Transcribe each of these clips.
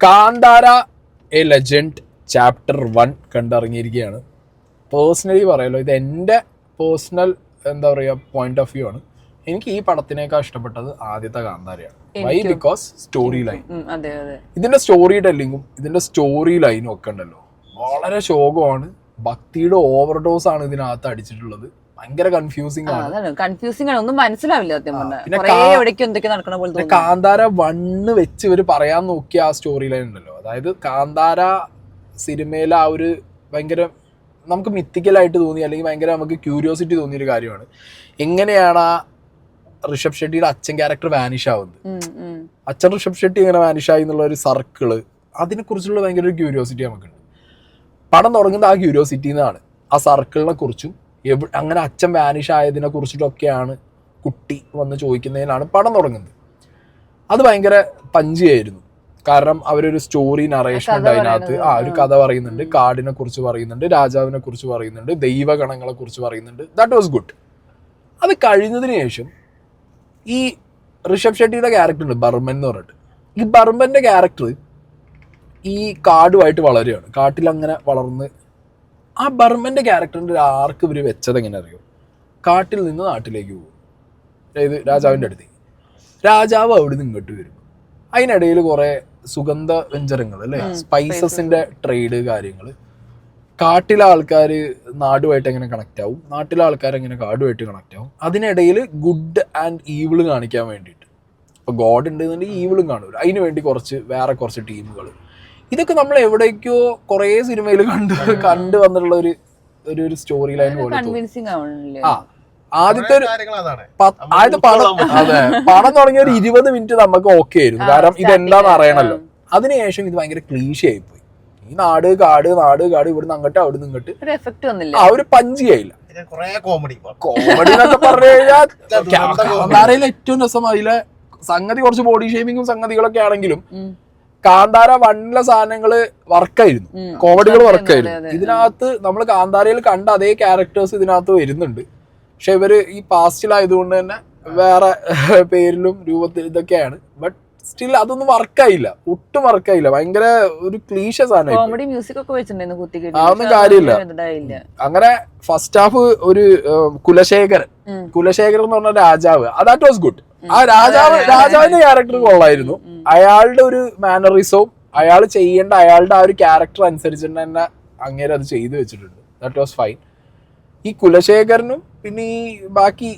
Kantara a legend chapter 1 കണ്ടിറങ്ങിയിരിക്കുകയാണ്. Personally പറയാലോ, ഇത് എൻ്റെ പേഴ്സണൽ എന്താ പറയുക പോയിന്റ് ഓഫ് വ്യൂ ആണ്. എനിക്ക് ഈ പടത്തിനേക്കാൾ ഇഷ്ടപ്പെട്ടത് ആദ്യത്തെ കാന്താരയാണ്. വൈ? ബിക്കോസ് സ്റ്റോറി ലൈൻ, ഇതിന്റെ സ്റ്റോറി ടെല്ലിങ്ങും ഇതിന്റെ സ്റ്റോറി ലൈനും ഒക്കെ ഉണ്ടല്ലോ വളരെ ശോകമാണ്. ഭക്തിയുടെ ഓവർഡോസ് ആണ് ഇതിനകത്ത് അടിച്ചിട്ടുള്ളത്. ഭയങ്കര കൺഫ്യൂസിംഗ് ആണ്, ഒന്നും മനസ്സിലാവില്ല. പിന്നെ കാന്താര 1 വെച്ച് ഇവര് പറയാൻ നോക്കിയ ആ സ്റ്റോറി ലൈൻ ഉണ്ടല്ലോ, അതായത് കാന്താര സിനിമയിലെ ആ ഒരു ഭയങ്കര നമുക്ക് മിത്തിക്കലായിട്ട് തോന്നി, അല്ലെങ്കിൽ ഭയങ്കര നമുക്ക് ക്യൂരിയോസിറ്റി തോന്നിയൊരു കാര്യമാണ് എങ്ങനെയാണ് ആ ഋഷഭ് ഷെട്ടിയുടെ അച്ഛൻ ക്യാരക്ടർ വാനിഷ് ആവുന്നത്. അച്ഛൻ ഋഷഭ് ഷെട്ടി എങ്ങനെ വാനിഷ് ആയി എന്നുള്ള ഒരു സർക്കിള്, അതിനെക്കുറിച്ചുള്ള ഭയങ്കര ഒരു ക്യൂരിയോസിറ്റി നമുക്കുണ്ട്. പടം തുടങ്ങുന്നത് ആ ക്യൂരിയോസിറ്റി നിന്നാണ്. ആ സർക്കിളിനെ കുറിച്ചും അങ്ങനെ അച്ഛൻ വാനിഷ് ആയതിനെ കുറിച്ചിട്ടൊക്കെയാണ് കുട്ടി വന്ന് ചോദിക്കുന്നതിനാണ് പടം തുടങ്ങുന്നത്. അത് ഭയങ്കര പഞ്ചിയായിരുന്നു. കാരണം അവരൊരു സ്റ്റോറി നറേഷൻ ഉണ്ട് അതിനകത്ത്. ഒരു കഥ പറയുന്നുണ്ട്, കാടിനെ കുറിച്ച് പറയുന്നുണ്ട്, രാജാവിനെ കുറിച്ച് പറയുന്നുണ്ട്, ദൈവഗണങ്ങളെ കുറിച്ച് പറയുന്നുണ്ട്. That was good. അത് കഴിഞ്ഞതിന് ശേഷം ഈ ഋഷഭ് ഷെട്ടിയുടെ ക്യാരക്ടർ ഉണ്ട് ബർമൻ എന്ന് പറഞ്ഞിട്ട്. ഈ ബർമന്റെ ക്യാരക്ടർ ഈ കാടുമായിട്ട് വളരുകയാണ്, കാട്ടിൽ അങ്ങനെ വളർന്ന്. ആ ബർമന്റെ ക്യാരക്ടറിന്റെ ഒരു ആർക്ക് ഇവർ വെച്ചത് എങ്ങനെ അറിയോ? കാട്ടിൽ നിന്ന് നാട്ടിലേക്ക് പോകും, അതായത് രാജാവിൻ്റെ അടുത്തേക്ക്. രാജാവ് അവിടെ നിന്ന് ഇങ്ങോട്ട് വരും. അതിനിടയിൽ കുറെ സുഗന്ധ വ്യഞ്ജനങ്ങൾ അല്ലെ, സ്പൈസസിന്റെ ട്രേഡ് കാര്യങ്ങൾ. കാട്ടിലെ ആൾക്കാർ നാടുമായിട്ട് എങ്ങനെ കണക്ട് ആവും, നാട്ടിലെ ആൾക്കാർ എങ്ങനെ കാടുമായിട്ട് കണക്ട് ആവും. അതിനിടയിൽ ഗുഡ് ആൻഡ് ഈവിള് കാണിക്കാൻ വേണ്ടിയിട്ട്, ഇപ്പൊ ഗോഡ് ഉണ്ടെന്നുണ്ടെങ്കിൽ ഈവിളും കാണൂല, അതിന് വേണ്ടി വേറെ കുറച്ച് ടീമുകൾ. ഇതൊക്കെ നമ്മൾ എവിടേക്കോ കുറെ സിനിമയിൽ കണ്ടു വന്നിട്ടുള്ള ഒരു സ്റ്റോറി ലൈൻ പോലെ. ആദ്യത്തെ പടം തുടങ്ങിയ ഒരു 20 മിനിറ്റ് നമുക്ക് ഓക്കെ ആയിരുന്നു, കാരണം ഇതെന്താന്ന് അറിയണല്ലോ. അതിനുശേഷം ഇത് ഭയങ്കര ക്ലീശ ആയിപ്പോയി. ഈ നാട് കാട് ഇവിടുന്ന് അങ്ങോട്ട് അവിടുന്ന് ഇങ്ങോട്ട് ആ ഒരു പഞ്ചിയായില്ല. കോമഡി എന്നൊക്കെ പറഞ്ഞു കഴിഞ്ഞാൽ കാന്താരയിൽ ഏറ്റവും രസം അതിലെ സംഗതി കുറച്ച് ബോഡി ഷേമിങ്ങും സംഗതികളൊക്കെ ആണെങ്കിലും കാന്താര 1 സാധനങ്ങള് വർക്കായിരുന്നു, കോമഡികൾ വർക്കായിരുന്നു. ഇതിനകത്ത് നമ്മൾ കാന്താരയിൽ കണ്ട അതേ ക്യാരക്ടേഴ്സ് ഇതിനകത്ത് വരുന്നുണ്ട്. പക്ഷെ ഇവര് ഈ പാസ്റ്റിലായതുകൊണ്ട് തന്നെ വേറെ പേരിലും രൂപത്തിൽ ഇതൊക്കെയാണ്. ബട്ട് സ്റ്റിൽ അതൊന്നും വർക്കായില്ല, ഒട്ടും വർക്കായില്ല. ഭയങ്കര ഒരു ക്ലീശ സാധനം, അതൊന്നും കാര്യമില്ല. അങ്ങനെ ഫസ്റ്റ് ഹാഫ് ഒരു കുലശേഖരൻ എന്ന് പറഞ്ഞ രാജാവ്, ദാറ്റ് വാസ് ഗുഡ്. ആ രാജാവിന്റെ ക്യാരക്ടർ കൊള്ളായിരുന്നു. അയാളുടെ ഒരു മാനറിസവും അയാൾ ചെയ്യേണ്ട അയാളുടെ ആ ഒരു ക്യാരക്ടർ അനുസരിച്ചിട്ട് തന്നെ അങ്ങേരെ അത് ചെയ്തു വെച്ചിട്ടുണ്ട്. That was fine. ഈ കുലശേഖരനും പിന്നെ ഈ ബാക്കി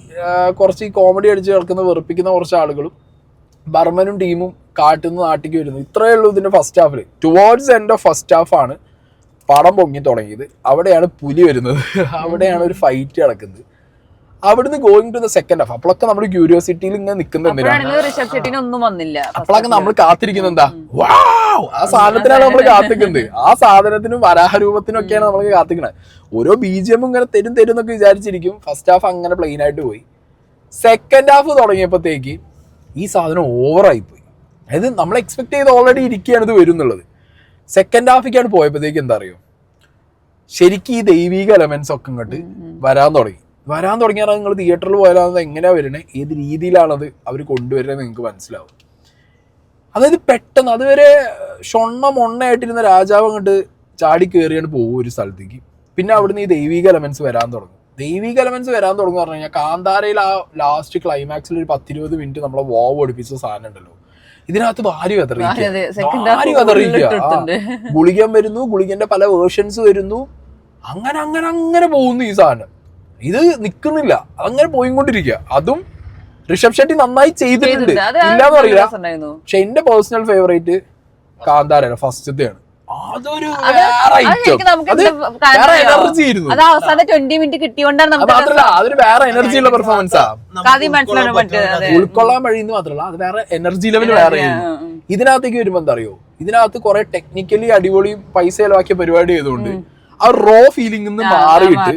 കുറച്ച് ഈ കോമഡി അടിച്ച് കിടക്കുന്ന വെറുപ്പിക്കുന്ന കുറച്ച് ആളുകളും ബർമനും ടീമും കാട്ടിൽ നിന്ന് നാട്ടിലേക്ക് വരുന്നു. ഇത്രയേ ഉള്ളൂ ഇതിന്റെ first Hafil. Towards end of first half ആണ് പടം പൊങ്ങി തുടങ്ങിയത്. അവിടെയാണ് പുലി വരുന്നത്, അവിടെയാണ് ഒരു ഫൈറ്റ് നടക്കുന്നത്. അവിടുന്ന് going to the second half. അപ്പോഴൊക്കെ നമ്മൾ ക്യൂരിയോസിറ്റിയിൽ ഇങ്ങനെ നിൽക്കുന്നത് അപ്പോഴൊക്കെ നമ്മൾ കാത്തിരിക്കുന്നത് എന്താ? വാവ്, ആ സാധനത്തിനാണ് നമ്മൾ കാത്തിക്കുന്നത്. ആ സാധനത്തിനും വരാഹരൂപത്തിനും ഒക്കെയാണ് നമ്മൾ കാത്തിക്കുന്നത്. ഓരോ BGM ഇങ്ങനെ തരും എന്നൊക്കെ വിചാരിച്ചിരിക്കും. ഫസ്റ്റ് ഹാഫ് അങ്ങനെ പ്ലെയിൻ ആയിട്ട് പോയി. സെക്കൻഡ് ഹാഫ് തുടങ്ങിയപ്പോഴത്തേക്ക് ഈ സാധനം ഓവറായി പോയി. അതായത് നമ്മൾ എക്സ്പെക്ട് ചെയ്ത് ഓൾറെഡി ഇരിക്കുകയാണ് ഇത് വരും എന്നുള്ളത്. സെക്കൻഡ് ഹാഫിക്കാണ് പോയപ്പോഴത്തേക്ക് എന്താ അറിയോ, ശരിക്കും ഈ ദൈവിക എലമെന്റ്സ് ഒക്കെ ഇങ്ങോട്ട് വരാൻ തുടങ്ങിയാൽ നിങ്ങൾ തിയേറ്ററിൽ പോയാൽ എങ്ങനെയാ വരുന്നത്, ഏത് രീതിയിലാണത് അവർ കൊണ്ടുവരുന്നത് നിങ്ങൾക്ക് മനസ്സിലാവും. അതായത് പെട്ടെന്ന് അതുവരെ മൊണ്ണയായിട്ടിരുന്ന രാജാവ് അങ്ങോട്ട് ചാടി കയറിയാണ് പോകും ഒരു സ്ഥലത്തേക്ക്. പിന്നെ അവിടുന്ന് ഈ ദൈവിക എലമെന്റ്സ് വരാൻ തുടങ്ങും പറഞ്ഞു കഴിഞ്ഞാൽ കാന്താരയിൽ ആ ലാസ്റ്റ് ക്ലൈമാക്സിൽ ഒരു 10-20 മിനിറ്റ് നമ്മളെ വാവ് ഒടിപ്പിച്ച സാധനം ഉണ്ടല്ലോ, ഇതിനകത്ത് ഭാര്യ കതറിയിക്കുക. ഗുളികൻ വരുന്നു, ഗുളികന്റെ പല വേർഷൻസ് വരുന്നു, അങ്ങനെ പോകുന്നു ഈ സാധനം. ഇത് നിക്കുന്നില്ല, അങ്ങനെ പോയിക്കൊണ്ടിരിക്കുക. അതും ഋഷഭ് ഷെട്ടി നന്നായി ചെയ്തിട്ടുണ്ട്, ഇല്ലാന്ന് പറയില്ല. പക്ഷെ എന്റെ പേഴ്സണൽ ഫേവറേറ്റ് കാന്താര ഫസ്റ്റത്തെയാണ്. അതൊരു എനർജി ആയിരുന്നു, മാത്രല്ല അതൊരു വേറെ എനർജിയുള്ള പെർഫോമൻസാ. ഉൾക്കൊള്ളാൻ കഴിയുന്നു മാത്രല്ല, അത് വേറെ എനർജി ലെവൽ വേറെ ആയിരുന്നു. ഇതിനകത്തേക്ക് വരുമ്പോ എന്താ അറിയോ, ഇതിനകത്ത് കുറെ ടെക്നിക്കലി അടിപൊളി പൈസ ചെലവാക്കിയ പരിപാടി ചെയ്തുകൊണ്ട് ആ റോ ഫീലിംഗ് നിന്ന് മാറിയിട്ട്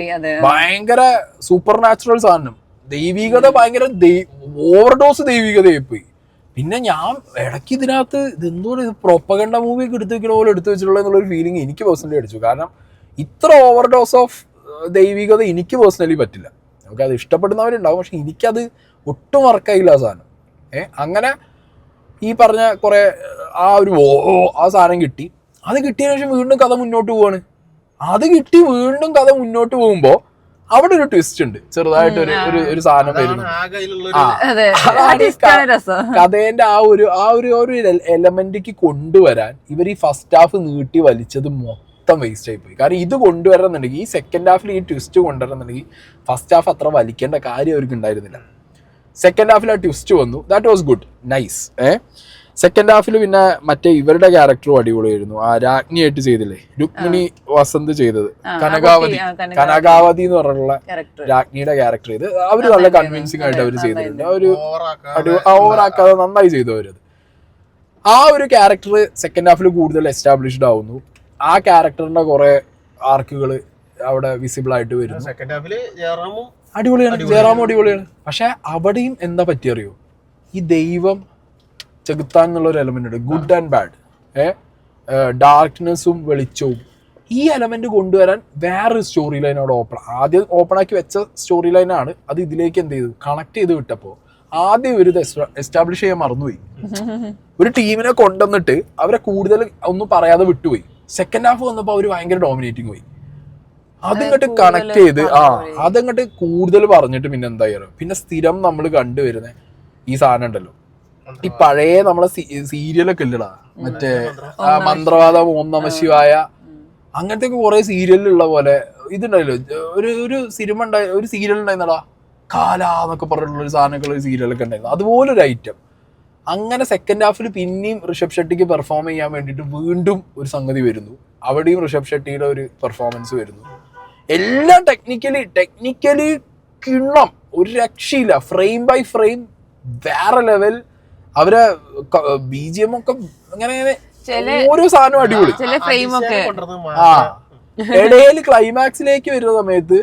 ഭയങ്കര സൂപ്പർ നാച്ചുറൽ സാധനം, ദൈവികത ഭയങ്കര ഓവർഡോസ് ദൈവികതയായി പോയി. പിന്നെ ഞാൻ ഇടയ്ക്ക് ഇതിനകത്ത് ഇതെന്തോ പ്രൊപ്പഗണ്ട മൂവിയൊക്കെ എടുത്തു വെക്കണ പോലെ എടുത്തു വെച്ചിട്ടുള്ള എന്നുള്ളൊരു ഫീലിംഗ് എനിക്ക് പേഴ്സണലി അടിച്ചു. കാരണം ഇത്ര ഓവർഡോസ് ഓഫ് ദൈവികത എനിക്ക് പേഴ്സണലി പറ്റില്ല. നമുക്കത് ഇഷ്ടപ്പെടുന്നവരുണ്ടാവും, പക്ഷെ എനിക്കത് ഒട്ടും വർക്കായില്ല ആ സാധനം. അങ്ങനെ ഈ പറഞ്ഞ കുറെ ആ ഒരു ആ സാധനം കിട്ടി. അത് കിട്ടിയതിനു ശേഷം വീണ്ടും കഥ മുന്നോട്ട് പോവാണ്. അത് കിട്ടി വീണ്ടും കഥ മുന്നോട്ട് പോകുമ്പോ അവിടെ ഒരു ട്വിസ്റ്റ് ഉണ്ട്, ചെറുതായിട്ട് ഒരു സാധനം വരുന്നു. കഥേന്റെ ആ ഒരു എലമെന്റിക്ക് കൊണ്ടുവരാൻ ഇവർ ഈ ഫസ്റ്റ് ഹാഫ് നീട്ടി വലിച്ചത് മൊത്തം വേസ്റ്റ് ആയി പോയി. കാരണം ഇത് കൊണ്ടുവരണമെന്നുണ്ടെങ്കിൽ, ഈ സെക്കൻഡ് ഹാഫിൽ ഈ ട്വിസ്റ്റ് കൊണ്ടുവരണമെന്നുണ്ടെങ്കിൽ ഫസ്റ്റ് ഹാഫ് അത്ര വലിക്കേണ്ട കാര്യം അവർക്ക് ഉണ്ടായിരുന്നില്ല. സെക്കൻഡ് ഹാഫിൽ ആ ട്വിസ്റ്റ് വന്നു, that was good, nice. Second ഹാഫിൽ പിന്നെ മറ്റേ ഇവരുടെ ക്യാരക്ടറും അടിപൊളിയായിരുന്നു. ആ രാജ്ഞിയായിട്ട് ചെയ്തില്ലേ, രുക്മിണി വസന്ത് ചെയ്തത്, കനകാവതി എന്ന് പറഞ്ഞുള്ള രാജ്ഞിയുടെ ക്യാരക്ടർ ചെയ്ത് അവര് നല്ല കൺവിൻസിങ് ആയിട്ട് അവർ ചെയ്തിട്ടുണ്ട്. ഒരു ഓവറാക്കാതെ നന്നായി ചെയ്തു അവരത്. ആ ഒരു ക്യാരക്ടർ സെക്കൻഡ് ഹാഫിൽ കൂടുതൽ എസ്റ്റാബ്ലിഷ്ഡ് ആവുന്നു. ആ ക്യാരക്ടറിന്റെ കുറെ ആർക്കുകൾ അവിടെ വിസിബിൾ ആയിട്ട് വരുന്നു. അടിപൊളിയാണ്, ജയറാമും അടിപൊളിയാണ്. പക്ഷെ അവിടെയും എന്താ പറ്റിയറിയോ, ഈ ദൈവം ചെകുത്താൻ എന്നുള്ള ഒരു എലമെന്റ് ഉണ്ട്, ഗുഡ് ആൻഡ് ബാഡ്, ഡാർക്ക്നെസ്സും വെളിച്ചവും. ഈ എലമെന്റ് കൊണ്ടുവരാൻ വേറൊരു സ്റ്റോറി ലൈൻ അവിടെ ആദ്യം ഓപ്പൺ ആക്കി വെച്ച സ്റ്റോറി ലൈനാണ്. അത് ഇതിലേക്ക് എന്ത് ചെയ്തു, കണക്ട് ചെയ്ത് വിട്ടപ്പോൾ ആദ്യം ഒരു എസ്റ്റാബ്ലിഷ് ചെയ്യാൻ മറന്നുപോയി. ഒരു ടീമിനെ കൊണ്ടുവന്നിട്ട് അവരെ കൂടുതൽ ഒന്നും പറയാതെ വിട്ടുപോയി. സെക്കൻഡ് ഹാഫ് വന്നപ്പോൾ അവർ ഭയങ്കര ഡോമിനേറ്റിംഗ് പോയി. അതിങ്ങോട്ട് കണക്ട് ചെയ്ത് അതങ്ങോട്ട് കൂടുതൽ പറഞ്ഞിട്ട് പിന്നെ എന്തായാലും പിന്നെ സ്ഥിരം നമ്മൾ കണ്ടുവരുന്ന ഈ സാധനം ഉണ്ടല്ലോ, ഈ പഴയ നമ്മളെ സീരിയലൊക്കെ ഇല്ലടാ, മറ്റേ മന്ത്രവാദം, ഓം നമ ശിവായ, അങ്ങനത്തെ കുറെ സീരിയലിലുള്ള പോലെ ഇതുണ്ടായല്ലോ. ഒരു സിനിമ ഒരു സീരിയൽ ഉണ്ടായിരുന്നടാ, കാല എന്നൊക്കെ പറഞ്ഞിട്ടുള്ള ഒരു സാധനമൊക്കെ ഒരു സീരിയലൊക്കെ ഉണ്ടായിരുന്നു, അതുപോലൊരു ഐറ്റം. അങ്ങനെ സെക്കൻഡ് ഹാഫിൽ പിന്നെയും ഋഷഭ് ഷെട്ടിക്ക് പെർഫോം ചെയ്യാൻ വേണ്ടിയിട്ട് വീണ്ടും ഒരു സംഗതി വരുന്നു. അവിടെയും ഋഷഭ് ഷെട്ടിയുടെ ഒരു പെർഫോമൻസ് വരുന്നു. എല്ലാം ടെക്നിക്കലി കിണ്ണം, ഒരു രക്ഷയില്ല. ഫ്രെയിം ബൈ ഫ്രെയിം വേറെ ലെവൽ. അവരെ BGM ഒക്കെ അങ്ങനെ ഓരോ സാധനവും അടിപൊളി. ഇടയിൽ ക്ലൈമാക്സിലേക്ക് വരുന്ന സമയത്ത്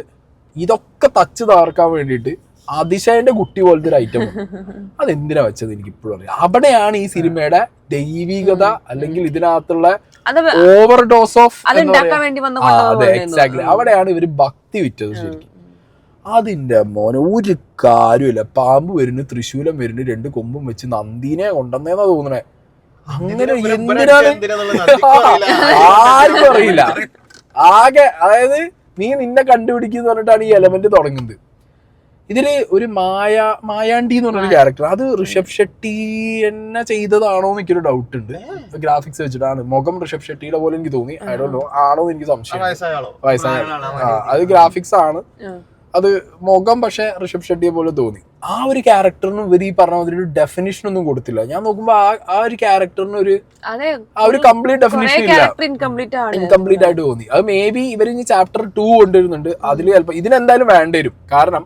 ഇതൊക്കെ തച്ച് തകർക്കാൻ വേണ്ടിയിട്ട് അതിശയന്റെ കുട്ടി പോലത്തെ ഒരു ഐറ്റം അതെന്തിനാ വെച്ചത് എനിക്ക് ഇപ്പോഴും അറിയാം. അവിടെയാണ് ഈ സിനിമയുടെ ദൈവികത അല്ലെങ്കിൽ ഇതിനകത്തുള്ള ഓവർ ഡോസ് ഓഫ്, അതെ എക്സാക്ട്ലി, അവിടെയാണ് ഇവര് ഭക്തി വിറ്റത് ശരിക്കും. അതിന്റെ മോനെ ഒരു കാര്യമില്ല. പാമ്പ് വരുന്നു, തൃശൂലം വരുന്നു, 2 കൊമ്പും വെച്ച് നന്ദീനെ കൊണ്ടുവന്നേന്നാ തോന്നണേ. അങ്ങനെ എന്തിനാണ് ആർക്കും അറിയില്ല. ആകെ അതായത് നീ നിന്നെ കണ്ടുപിടിക്കുന്ന പറഞ്ഞിട്ടാണ് ഈ എലമെന്റ് തുടങ്ങുന്നത്. ഇതില് ഒരു മായാണ്ടി എന്ന് പറഞ്ഞൊരു ക്യാരക്ടർ, അത് ഋഷഭ് ഷെട്ടി എന്നെ ചെയ്തതാണോ എന്ന് എനിക്കൊരു ഡൗട്ട് ഉണ്ട്. ഗ്രാഫിക്സ് വെച്ചിട്ടാണ്, മുഖം ഋഷഭ് ഷെട്ടിയുടെ പോലെ എനിക്ക് തോന്നി. ഐ ഡോണ്ട് നോ ആണോ എന്ന് എനിക്ക് സംശയം. വയസ്സായ അത് ഗ്രാഫിക്സ് ആണ്, അത് മുഖം പക്ഷെ ഋഷഭ് ഷെട്ടിയെ പോലെ തോന്നി. ആ ഒരു ക്യാരക്ടറിന് ഇവർ ഈ പറഞ്ഞ മാതിരി ഒരു ഡെഫിനിഷൻ ഒന്നും കൊടുത്തില്ല. ഞാൻ നോക്കുമ്പോ ആ ഒരു ക്യാരക്ടറിന് ഒരു കംപ്ലീറ്റ് ഡെഫിനിഷൻ ഇല്ല, ഇൻകംപ്ലീറ്റ് ആയിട്ട് തോന്നി. അത് മേ ബി ഇവർ ഇനി ചാപ്റ്റർ 2 കൊണ്ടുവരുന്നുണ്ട്, അതിൽ ചിലപ്പോൾ ഇതിനെന്തായാലും വേണ്ടി വരും. കാരണം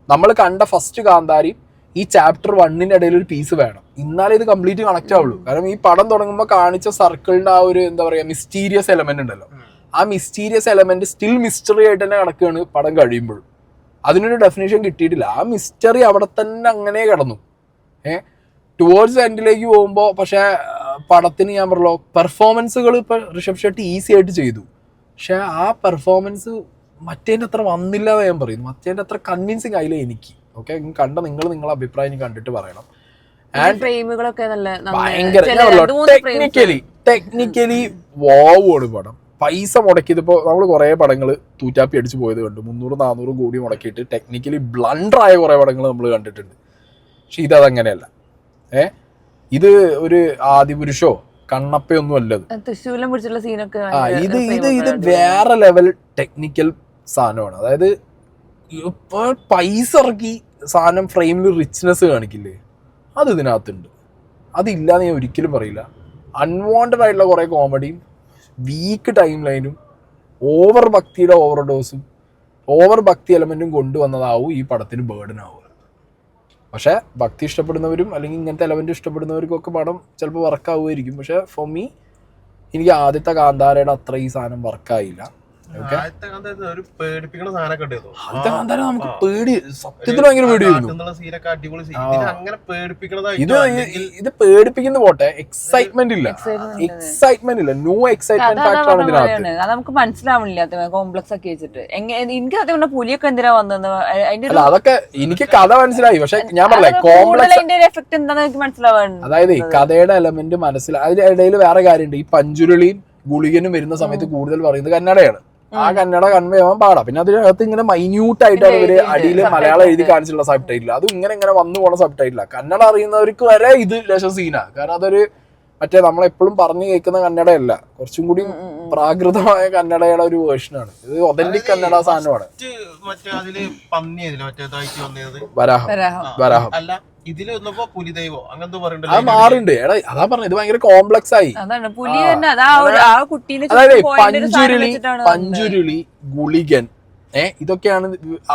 നമ്മൾ കണ്ട ഫസ്റ്റ് കാന്താരി ഈ ചാപ്റ്റർ 1-ന്റെ ഇടയിൽ ഒരു പീസ് വേണം, എന്നാലേ ഇത് കംപ്ലീറ്റ് കണക്ട് ആവുള്ളൂ. കാരണം ഈ പടം തുടങ്ങുമ്പോൾ കാണിച്ച സർക്കിളിന്റെ ആ ഒരു എന്താ പറയാ മിസ്റ്റീരിയസ് എലമെന്റ് ഉണ്ടല്ലോ, ആ മിസ്റ്റീരിയസ് എലമെന്റ് സ്റ്റിൽ മിസ്റ്ററി ആയിട്ട് തന്നെ കിടക്കുകയാണ് പടം കഴിയുമ്പോഴും. അതിനൊരു ഡെഫിനേഷൻ കിട്ടിയിട്ടില്ല. ആ മിസ്റ്ററി അവിടെ തന്നെ അങ്ങനെ കിടന്നു. ടുവേർഡ്സ് എൻഡിലേക്ക് പോകുമ്പോൾ പക്ഷെ പടത്തിന് ഞാൻ പറഞ്ഞല്ലോ പെർഫോമൻസുകൾ ഇപ്പൊ ഋഷഭ് ഷെട്ടി ഈസി ആയിട്ട് ചെയ്തു. പക്ഷെ ആ പെർഫോമൻസ് മറ്റേന്റെ അത്ര വന്നില്ല എന്ന് ഞാൻ പറയുന്നു. മറ്റേന്റെ അത്ര കൺവിൻസിങ് ആയില്ല എനിക്ക്. ഓക്കെ, കണ്ട നിങ്ങളെ അഭിപ്രായം കണ്ടിട്ട് പറയണം. ഭയങ്കര ടെക്നിക്കലി വാവാണ് പടം. പൈസ മുടക്കിയതിപ്പോൾ നമ്മൾ കുറേ പടങ്ങൾ തൂറ്റാപ്പി അടിച്ച് പോയത് കണ്ടു. 300-400 കോടി മുടക്കിയിട്ട് ടെക്നിക്കലി ബ്ലണ്ടറായ കുറേ പടങ്ങൾ നമ്മൾ കണ്ടിട്ടുണ്ട്. പക്ഷെ ഇതങ്ങനെയല്ല. ഇത് ഒരു ആദിപുരുഷോ കണ്ണപ്പയൊന്നും അല്ലത്. ഇത് വേറെ ലെവൽ ടെക്നിക്കൽ സാധനമാണ്. അതായത് ഇപ്പോൾ പൈസ ഇറക്കി സാധനം ഫ്രെയിമിൽ റിച്ച്നെസ് കാണിക്കില്ലേ, അത് ഇതിനകത്തുണ്ട്. അതില്ലാന്ന് ഞാൻ ഒരിക്കലും പറയില്ല. അൺവാണ്ടഡ് ആയിട്ടുള്ള കുറേ കോമഡിയും വീക്ക് ടൈം ലൈനും ഓവർ ഭക്തിയുടെ ഓവർ ഡോസും ഓവർ ഭക്തി എലമെന്റും കൊണ്ടുവന്നതാവും ഈ പടത്തിന് ബേർഡൻ ആവുക. പക്ഷെ ഭക്തി ഇഷ്ടപ്പെടുന്നവരും അല്ലെങ്കിൽ ഇങ്ങനത്തെ എലമെന്റ് ഇഷ്ടപ്പെടുന്നവർക്കൊക്കെ പടം ചിലപ്പോൾ വർക്കാവുമായിരിക്കും. പക്ഷെ ഫോർ മീ എനിക്ക് ആദ്യത്തെ കാന്താരയുടെ അത്ര ഈ സാധനം വർക്കായില്ല. ഒരു പേടിപ്പിക്കണ സാധനമൊക്കെ ഉണ്ടായിരുന്നു. ആദ്യത്തെ കാന്താര നമുക്ക് പേടി, സത്യത്തിൽ ഭയങ്കര പേടിയായിരുന്നു. സീനൊക്കെ അടിപൊളി സീൻ. അങ്ങനെ ഇത് പേടിപ്പിക്കണതായിട്ട് ഇത് പേടിപ്പിക്കുന്ന പോട്ടെ, എക്സൈറ്റ്മെന്റ് ഇല്ല, എക്സൈറ്റ്മെന്റ് ഇല്ല, നോ എക്സൈറ്റ്മെന്റ് ഫാക്ടർ ആണ് ഇതിനകത്ത്. അത് നമുക്ക് മനസ്സിലാവില്ല കോംപ്ലക്സ് ഒക്കെ വെച്ചിട്ട്. എനിക്ക് അതുകൊണ്ട് പുലിയൊക്കെ എന്തിനാ വന്നത് അതിന്റെ അല്ല അതൊക്കെ എനിക്ക് കഥ മനസ്സിലായി, പക്ഷെ ഞാൻ പറഞ്ഞേ കോംപ്ലക്സ് എഫക്ട് എന്താണെന്ന് എനിക്ക് മനസ്സിലാവാൻ. അതായത് ഈ കഥയുടെ എലമെന്റ് മനസ്സിലായി. അതിന്റെ ഇടയിൽ വേറെ കാര്യമുണ്ട്, ഈ പഞ്ചുരുളിയും ഗുളികനും വരുന്ന സമയത്ത് കൂടുതൽ പറയുന്നത് കന്നഡയാണ്. ആ കന്നഡ കൺവേ ആവാൻ പാടാ. പിന്നെ അതിനകത്ത് ഇങ്ങനെ മൈന്യൂട്ട് ആയിട്ടാണ് ഇവര് അടിയിൽ മലയാളം എഴുതി കാണിച്ചിട്ടുള്ള സബ് ടൈറ്റിൽ. അതും ഇങ്ങനെ വന്നു പോണ സബ് ടൈറ്റിലാ. കന്നഡ അറിയുന്നവർക്ക് വരെ ഇത് ലേശം സീനാ. കാരണം അതൊരു മറ്റേ നമ്മളെപ്പോഴും പറഞ്ഞു കേൾക്കുന്ന കന്നഡയല്ല, കുറച്ചും കൂടി പ്രാകൃതമായ കന്നഡയുടെ ഒരു വേർഷനാണ്. ഇത് ഒതന്റിക് കന്നഡ സാധനമാണ്. വരാഹം അല്ല ഇതില് വന്നപ്പോ പുലിദൈവോ അങ്ങനത്തെ പറയണ്ടല്ലോ. അത് മാറുണ്ട്. എടാ അതാ പറഞ്ഞത്, ഇത് ഭയങ്കര കോംപ്ലക്സ് ആയി. അതാണ് പുലി തന്നെ. അതായത് പഞ്ചുരുളി ഗുളികൻ ഇതൊക്കെയാണ്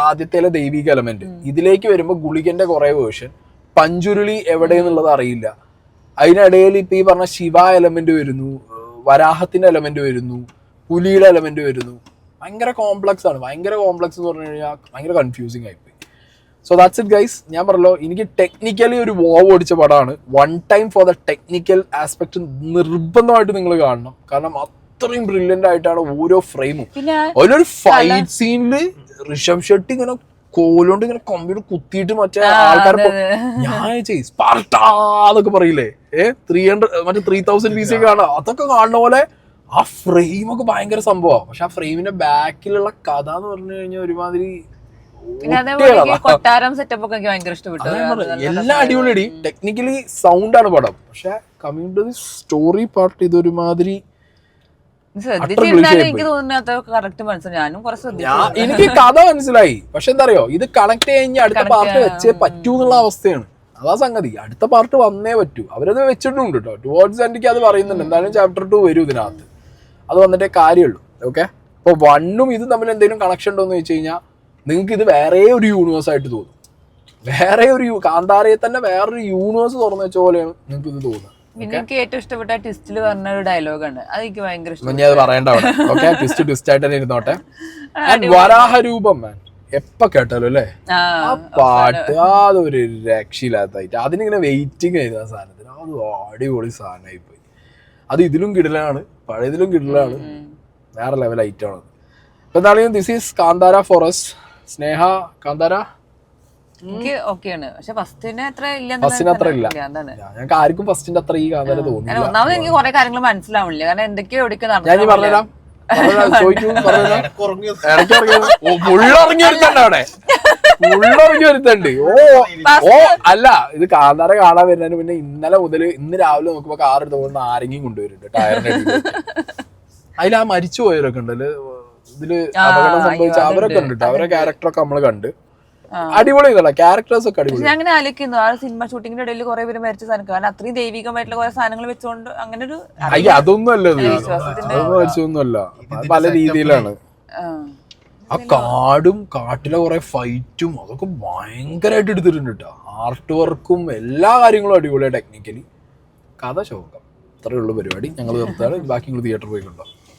ആദ്യത്തെ ദൈവിക എലമെന്റ്. ഇതിലേക്ക് വരുമ്പോ ഗുളികന്റെ കുറെ വേർഷൻ, പഞ്ചുരുളി എവിടെയെന്നുള്ളത് അറിയില്ല. അതിനിടയിൽ ഇപ്പൊ ഈ പറഞ്ഞ ശിവ എലമെന്റ് വരുന്നു, വരാഹത്തിന്റെ എലമെന്റ് വരുന്നു, പുലിയുടെ എലമെന്റ് വരുന്നു. ഭയങ്കര കോംപ്ലക്സ് ആണ്. ഭയങ്കര കോംപ്ലക്സ് എന്ന് പറഞ്ഞു കഴിഞ്ഞാൽ ഭയങ്കര കൺഫ്യൂസിങ് ആയിപ്പോയി. So that's it guys. ഞാൻ പറഞ്ഞല്ലോ, എനിക്ക് ടെക്നിക്കലി ഒരു വോവ് ഓടിച്ച പടമാണ്. One time for the technical aspect നിർബന്ധമായിട്ട് നിങ്ങൾ കാണണം. കാരണം അത്രയും ബ്രില്യന്റ് ആയിട്ടാണ് ഓരോ ഫ്രെയിമും. അതിലൊരു ഫൈറ്റ് സീനില് ഋഷഭ് ഷെട്ടി ഇങ്ങനെ കോലോണ്ട് ഇങ്ങനെ കമ്പ്യൂട്ടർ കുത്തിയിട്ട് മറ്റേ ആൾക്കാർ ഞാൻ സ്പാർട്ടാന്നൊക്കെ പറയില്ലേ, 300 മറ്റേ 3000 PC ഒക്കെ കാണാം. അതൊക്കെ കാണുന്ന പോലെ ആ ഫ്രെയിമൊക്കെ ഭയങ്കര സംഭവമാണ്. പക്ഷെ ആ ഫ്രെയിമിന്റെ ബാക്കിലുള്ള കഥ എന്ന് പറഞ്ഞു കഴിഞ്ഞാൽ ഒരുമാതിരി കൊട്ടാരം സെറ്റപ്പ് ഒക്കെ എനിക്ക് ഭയങ്കര ഇഷ്ടപ്പെട്ടു. എല്ലാം അടിപൊളി. ടെക്നിക്കലി സൗണ്ട് ആണ് പടം, പക്ഷെ coming to the story part ഇതൊരുമാതിരി എനിക്ക് തോന്നുന്നത് കറക്റ്റ് മനസ്സിലായി. ഞാനും കുറെ ശ്രദ്ധിച്ചു. എനിക്ക് കഥ മനസ്സിലായി, പക്ഷെ എന്താ അറിയോ, ഇത് കണക്ട് കഴിഞ്ഞാൽ അടുത്ത പാർട്ട് വെച്ചേ പറ്റൂ എന്നുള്ള അവസ്ഥയാണ്. അതാ സംഗതി. അടുത്ത പാർട്ട് വന്നേ പറ്റൂ. അവരത് വെച്ചിട്ടുണ്ട് കേട്ടോ. ടുവേർഡ്സ് എനിക്ക് അത് പറയുന്നുണ്ട്. എന്തായാലും ചാപ്റ്റർ 2 വരും ഇതിനകത്ത്. അത് വന്നിട്ടേ കാര്യമുള്ളൂ. ഓക്കെ. അപ്പൊ 1ഉം ഇതും തമ്മിൽ എന്തെങ്കിലും കണക്ഷൻ ഉണ്ടോ എന്ന് വെച്ച് കഴിഞ്ഞാൽ നിങ്ങൾക്ക് ഇത് വേറെ ഒരു യൂണിവേഴ്സ് ആയിട്ട് തോന്നും. വേറെ ഒരു കാന്താരയെ തന്നെ വേറൊരു യൂണിവേഴ്സ് തുറന്നു വെച്ച പോലെയാണ് നിങ്ങൾക്ക് ഇത് തോന്നുന്നത്. എനിക്ക് ഏറ്റവും ഇഷ്ടപ്പെട്ട ട്വിസ്റ്റിൽ പറഞ്ഞ ഒരു ഡയലോഗാണ്. അത് എനിക്ക് ഭയങ്കര ഇഷ്ടം. അത് പറയണ്ട അവിടെ. ഓക്കെ, ട്വിസ്റ്റ് ആയിട്ട് തന്നെ ഇരുന്നോട്ടെ. വരാഹരൂപം എപ്പ കേട്ടാലോ അല്ലേ ആ പാട്ട്, അതൊരു രക്ഷയില്ലാത്തായിട്ട് അതിനിങ്ങനെ വെയിറ്റിംഗ് ആയിരുന്നു ആ സാധനത്തിന്. അത് അടിപൊളി സാധനമായി പോയി. അത് ഇതിലും കിടലാണ്, പഴയതിലും കിടലാണ്, വേറെ ലെവൽ ഐറ്റമാണ്. അപ്പൊ എന്താണെങ്കിലും this is Kantara for us. സ്നേഹ കാന്താര എനിക്ക് ഓക്കെയാണ്, പക്ഷെ ഫസ്റ്റിന് അത്ര ഇല്ല. ഞങ്ങൾക്ക് ആർക്കും ഫസ്റ്റിന്റെ അത്ര ഈ കാന്താര തോന്നി. ഒന്നാമത് എനിക്ക് കുറെ കാര്യങ്ങൾ മനസ്സിലാവില്ല. കാരണം എന്തൊക്കെയോ എവിടേക്ക് ഞാൻ പറഞ്ഞുതരാം. വരുത്തുണ്ട്. അല്ല, ഇത് കാന്താര കാണാൻ വരുന്നതിന് പിന്നെ ഇന്നലെ മുതൽ ഇന്ന് രാവിലെ നോക്കുമ്പോ കാർ എടുത്തുകൊണ്ട് ആരെങ്കിലും കൊണ്ടുവരുന്നുണ്ട് ടയറിന്റെ അടിയിൽ. അതിൽ ആ മരിച്ചു പോയവരൊക്കെ ഉണ്ടല്ലോ, ഇതില് അപകടം സംഭവിച്ച അവരൊക്കെ ഉണ്ട്. അവരുടെ ക്യാരക്ടറൊക്കെ നമ്മള് കണ്ട് അടിപൊളി ക്യാരക്ടേഴ്സ് ഒക്കെ അടിപൊളി. അങ്ങനെ ആലോചിക്കുന്നു, ആ സിനിമ ഷൂട്ടിങ്ങിന്റെ ഇടയിൽ കുറെ പേര് മരിച്ച സാധനം, കാരണം അത്രയും ദൈവികമായിട്ടുള്ള കുറെ സാധനങ്ങൾ വെച്ചുകൊണ്ട് അങ്ങനെ ഒരു അതൊന്നും അല്ല, മരിച്ചൊന്നുമല്ല, പല രീതിയിലാണ്. ആ കാടും കാട്ടിലെ കുറെ ഫൈറ്റും അതൊക്കെ ഭയങ്കരമായിട്ട് എടുത്തിട്ടുണ്ട് കേട്ടോ. ആർട്ട് വർക്കും എല്ലാ കാര്യങ്ങളും അടിപൊളിയാണ്. ടെക്നിക്കലി കഥ ശോകം. അത്രയേ ഉള്ളൂ പരിപാടി. ഞങ്ങൾ നിർത്താറ്. ബാക്കി നിങ്ങൾ തിയേറ്ററിൽ പോയിക്കൊണ്ടോ.